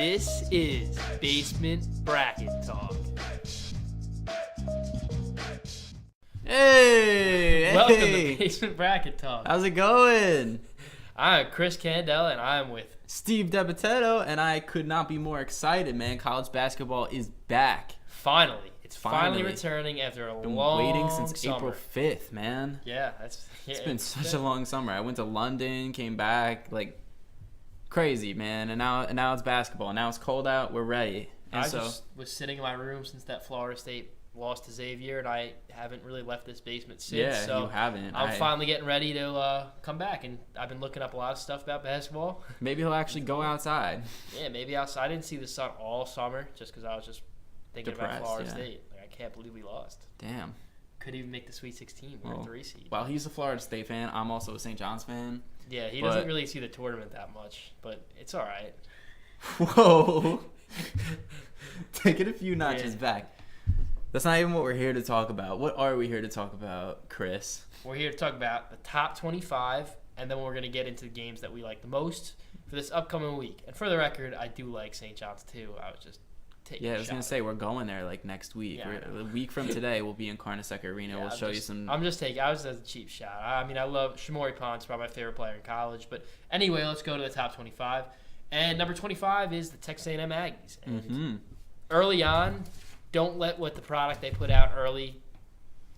This is Basement Bracket Talk. Welcome to Basement Bracket Talk. How's it going? I'm Chris Candela, and I'm with Steve DeBatetto, and I could not be more excited, man. College basketball is back. Finally. It's finally returning after a long waiting since summer. April 5th, man. Yeah, it's been such a long summer. I went to London, came back, like crazy, man. And now it's basketball. Now it's cold out. We're ready. And I just was sitting in my room since that Florida State lost to Xavier, and I haven't really left this basement since. Yeah, so you haven't. I'm finally getting ready to come back, and I've been looking up a lot of stuff about basketball. Maybe he'll actually go outside. Yeah, maybe outside. I didn't see the sun all summer just because I was just thinking Depressed, about Florida yeah. State. Like, I can't believe we lost. Damn. Could even make the Sweet 16. We're a 3 seed. While he's a Florida State fan, I'm also a St. John's fan. Yeah, he doesn't really see the tournament that much, but it's all right. Whoa. Take it a few notches back. That's not even what we're here to talk about. What are we here to talk about, Chris? We're here to talk about the top 25, and then we're going to get into the games that we like the most for this upcoming week. And for the record, I do like St. John's too. I was just taking a shot. I was going to say, we're going there like next week. Yeah, a week from today, we'll be in Carnesecca Arena. We'll show you some... I was just a cheap shot. I mean, I love Shamori Pond's probably my favorite player in college. But anyway, let's go to the top 25. And number 25 is the Texas A&M Aggies. And early on, don't let what the product they put out early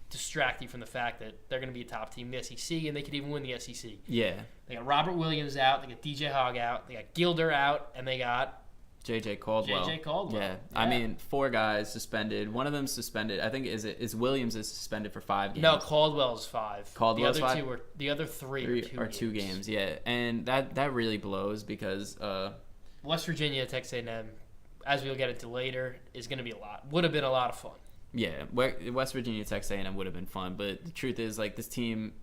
distract you from the fact that they're going to be a top team in the SEC, and they could even win the SEC. Yeah. They got Robert Williams out, they got DJ Hogg out, they got Gilder out, and they got J.J. Caldwell. Yeah. I mean, 4 guys suspended. One of them suspended. I think is Williams is suspended for 5 games. No, Caldwell's 5. Caldwell's 5? The other 3 are 2 games. Yeah. And that really blows because West Virginia, Texas A&M, as we'll get into later, is going to be would have been a lot of fun. Yeah, West Virginia, Texas A&M would have been fun, but the truth is, like, this team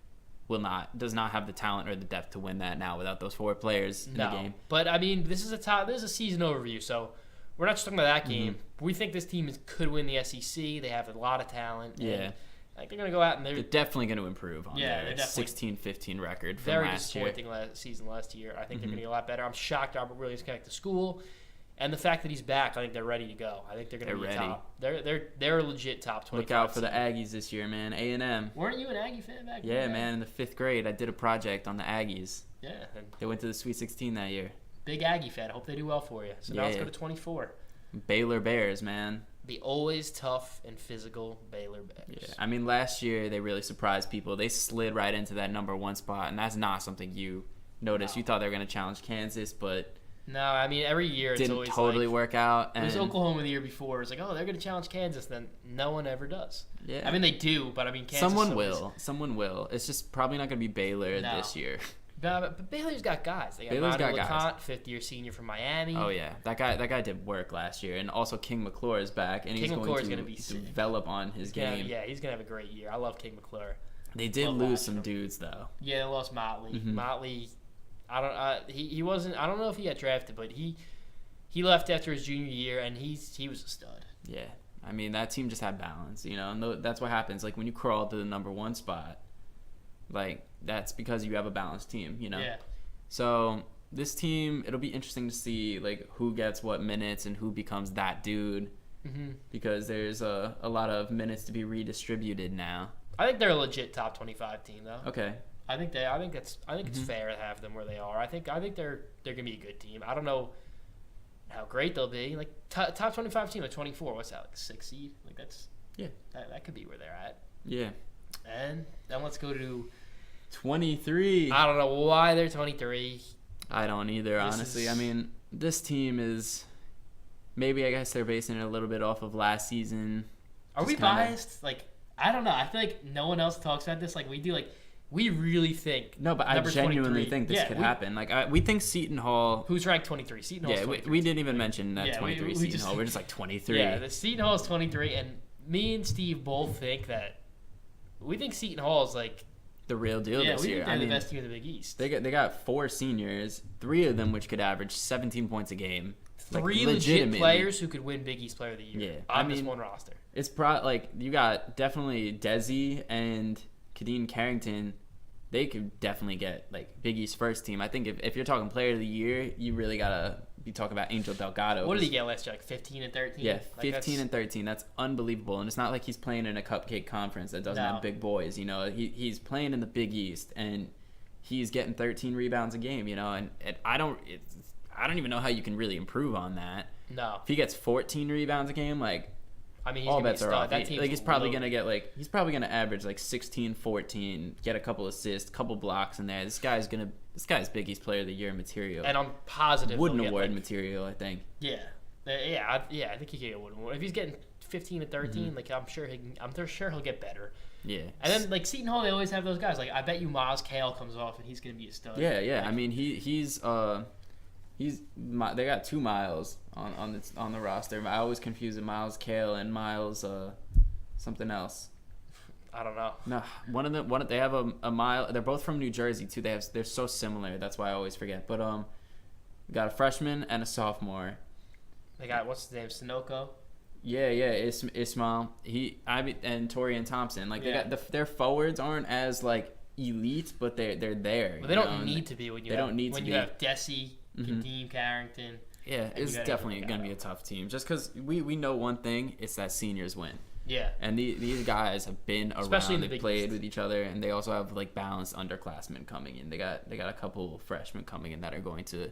does not have the talent or the depth to win that now without those 4 players in the game. But I mean, this is a season overview, so we're not just talking about that game. We think this team could win the SEC. They have a lot of talent. Yeah. Like, they're going to go out and they're definitely going to improve on their 16-15 record from last year. Very disappointing season last year. I think they're going to get a lot better. I'm shocked Robert Williams came back to school. And the fact that he's back, I think they're ready to go. I think they're going to be top. They're a legit top 25. Look out for the Aggies this year, man. A&M. Weren't you an Aggie fan back then? Yeah, man. In the 5th grade, I did a project on the Aggies. Yeah. They went to the Sweet 16 that year. Big Aggie fan. I hope they do well for you. So now let's go to 24. Baylor Bears, man. The always tough and physical Baylor Bears. Yeah. I mean, last year they really surprised people. They slid right into that number 1 spot, and that's not something you noticed. No. You thought they were going to challenge Kansas, but... No, I mean, every year it's always totally work out. It was Oklahoma the year before. It's like, oh, they're going to challenge Kansas. Then no one ever does. Yeah. I mean, they do, but I mean, Kansas... Someone will. It's just probably not going to be Baylor this year. But Baylor's got guys. They got Manu LeConte, 5th-year senior from Miami. Oh, yeah. That guy did work last year. And also King McClure is back, and he's going to be develop on his game. Yeah, he's going to have a great year. I love King McClure. They did lose some dudes, though. Yeah, they lost Motley. Motley... He wasn't. I don't know if he got drafted, but he left after his junior year, and he was a stud. Yeah, I mean that team just had balance, and that's what happens. Like when you crawl to the number 1 spot, like that's because you have a balanced team, Yeah. So this team, it'll be interesting to see like who gets what minutes and who becomes that dude, because there's a lot of minutes to be redistributed now. I think they're a legit top 25 team, though. Okay. I think it's fair to have them where they are. I think they're gonna be a good team. I don't know how great they'll be. Like top 25 team at 24. What's that? Like 6 seed? Like that's that could be where they're at. Yeah. And then let's go to 23. I don't know why they're 23. I don't either, honestly. I mean, this team is maybe I guess they're basing it a little bit off of last season. Are we biased? Like I don't know. I feel like no one else talks about this like we do. Like. We really think. No, but I genuinely think this could happen. Like we think Seton Hall. Who's ranked 23? Seton Hall's 23. We didn't even mention that 23 Seton Hall. We're just like 23. Yeah, the Seton Hall is 23, and me and Steve both think that we think Seton Hall is like the real deal this year. Yeah, we think they're the best team in the Big East. They got 4 seniors, 3 of them which could average 17 points a game. 3 legit players who could win Big East Player of the Year. Yeah, on this one roster. It's like you got definitely Desi and Kadeen Carrington. They could definitely get like Big East first team. I think if you're talking player of the year, you really gotta be talking about Angel Delgado. What did he get last year? Like 15 and 13? Yeah, Like 15 and 13. That's unbelievable. And it's not like he's playing in a cupcake conference that doesn't have big boys. You know, he's playing in the Big East, and he's getting 13 rebounds a game. You know, and I don't even know how you can really improve on that. No. If he gets 14 rebounds a game, like, I mean, all bets are off. That He's probably gonna average like 16, 14, get a couple assists, couple blocks in there. This guy's Big East Player of the Year material. And I'm positive Wooden Award material, I think. Yeah, I think he can get a Wooden Award. If he's getting 15 and 13, like I'm sure he'll get better. Yeah. And then like Seton Hall, they always have those guys. Like I bet you Miles Cale comes off and he's gonna be a stud. Yeah. Like, I mean, they got 2 Miles on the roster. I always confuse it, Miles Cale and Miles something else. I don't know. No, they have a Mile. They're both from New Jersey too. They're so similar. That's why I always forget. But we got a freshman and a sophomore. They got what's his name, Sunoco. Yeah, Ismail. And Torian Thompson. Like they got their forwards aren't as like elite, but they're there. Well, they don't need to be when you have Desi, Mm-hmm. Kadeem Carrington. Yeah, it's definitely going to be a tough team. Just because we know one thing, it's that seniors win. Yeah. And these guys have been around. Especially in the They Big played East. with each other, and they also have like balanced underclassmen coming in. They got a couple freshmen coming in that are going to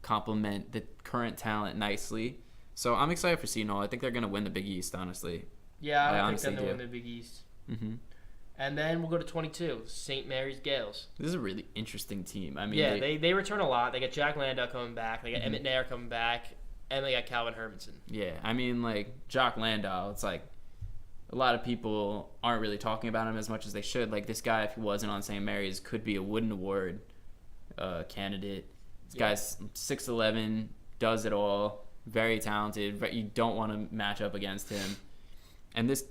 complement the current talent nicely. So I'm excited for Seton Hall. I think they're going to win the Big East, honestly. Yeah, I think they're going to win the Big East. Mm-hmm. And then we'll go to 22, St. Mary's Gales. This is a really interesting team. I mean, yeah, they return a lot. They got Jack Landau coming back. They got Emmett Nair coming back. And they got Calvin Hermanson. Yeah, I mean, like, Jack Landau, it's like a lot of people aren't really talking about him as much as they should. Like, this guy, if he wasn't on St. Mary's, could be a Wooden Award candidate. This guy's 6'11", does it all, very talented. But you don't want to match up against him. And this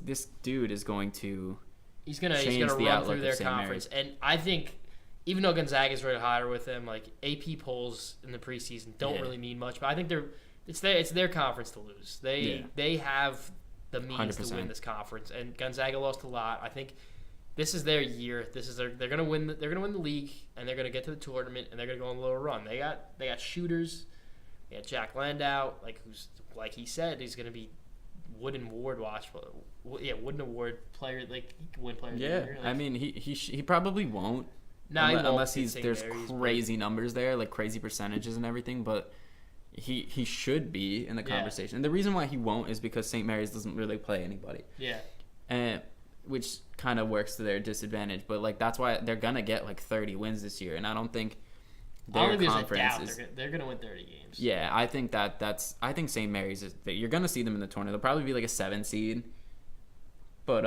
dude is going to... He's gonna run through their conference, and I think even though Gonzaga's right higher with them, like AP polls in the preseason don't really mean much, but I think it's their conference to lose. They have the means 100%. to win this conference, and Gonzaga lost a lot. I think this is their year. They're gonna win. They're gonna win the league, and they're gonna get to the tournament, and they're gonna go on a little run. They got shooters. They got Jack Landau, who's like he said, he's gonna be Wooden Award Wooden Award player, like he could win player of the year. Like, I mean, he probably won't. No, unless there's crazy numbers there, like crazy percentages and everything, but he should be in the conversation. And the reason why he won't is because St. Mary's doesn't really play anybody. Yeah. And which kind of works to their disadvantage, but like that's why they're gonna get like 30 wins this year, and I don't think their conference is. They're gonna win 30 games. Yeah, I think I think St. Mary's you're gonna see them in the tournament. They'll probably be like a 7 seed. But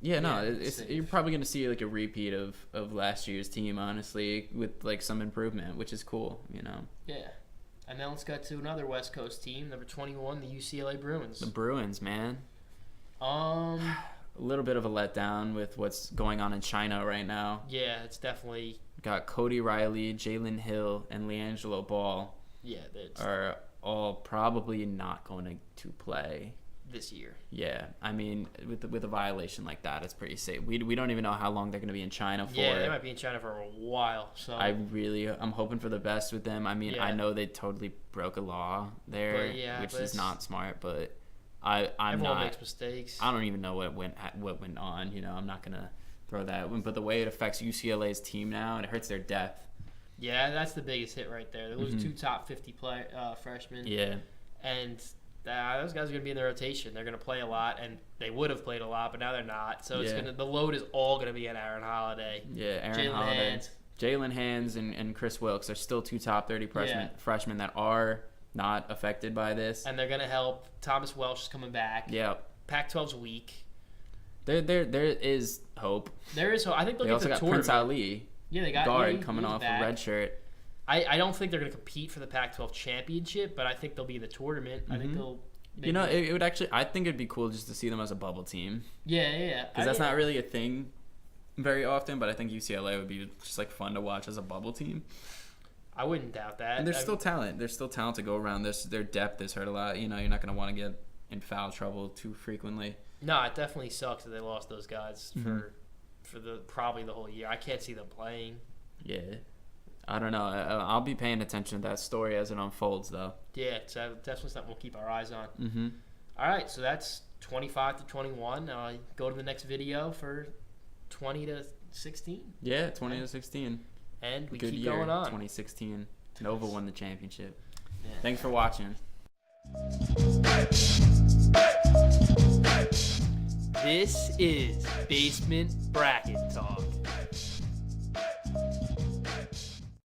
you're probably gonna see like a repeat of last year's team, honestly, with like some improvement, which is cool, you know. Yeah. And then let's go to another West Coast team, number 21, the UCLA Bruins. The Bruins, man. A little bit of a letdown with what's going on in China right now. Yeah, it's definitely got Cody Riley, Jalen Hill, and LiAngelo Ball. Yeah, are all probably not going to play this year. Yeah, I mean, with a violation like that, it's pretty safe. We don't even know how long they're going to be in China for. Yeah, they might be in China for a while. So I'm hoping for the best with them. I mean, I know they totally broke a law there, which is not smart. But everyone makes mistakes. I don't even know what went on. You know, I'm not gonna throw that. But the way it affects UCLA's team now, and it hurts their depth. Yeah, that's the biggest hit right there. They lose 2 top 50 freshmen. Yeah, and those guys are going to be in the rotation. They're going to play a lot, and they would have played a lot, but now they're not. So the load is all going to be on Aaron Holiday. Yeah, Aaron Holiday. Jalen Hands and Chris Wilkes are still 2 top 30 freshmen that are not affected by this. And they're going to help. Thomas Welsh is coming back. Yeah. Pac-12's weak. There is hope. There is hope. I think they'll get also the got tournament. Prince Ali. Yeah, they got guard coming off a red shirt. I don't think they're going to compete for the Pac-12 championship, but I think they'll be in the tournament. I think they'll. It would actually. I think it'd be cool just to see them as a bubble team. Yeah. Because that's not really a thing very often, but I think UCLA would be just like fun to watch as a bubble team. I wouldn't doubt that. And there's still talent. There's still talent to go around. Their depth is hurt a lot. You know, you're not going to want to get in foul trouble too frequently. No, it definitely sucks that they lost those guys for probably the whole year. I can't see them playing. Yeah. I don't know. I'll be paying attention to that story as it unfolds, though. Yeah, it's definitely something we'll keep our eyes on. Mm-hmm. All right, so that's 25 to 21. Go to the next video for 20 to 16. Yeah, 20 to 16. And we Good keep year, going on. 2016. Nova won the championship. Yeah. Thanks for watching. This is Basement Bracket Talk.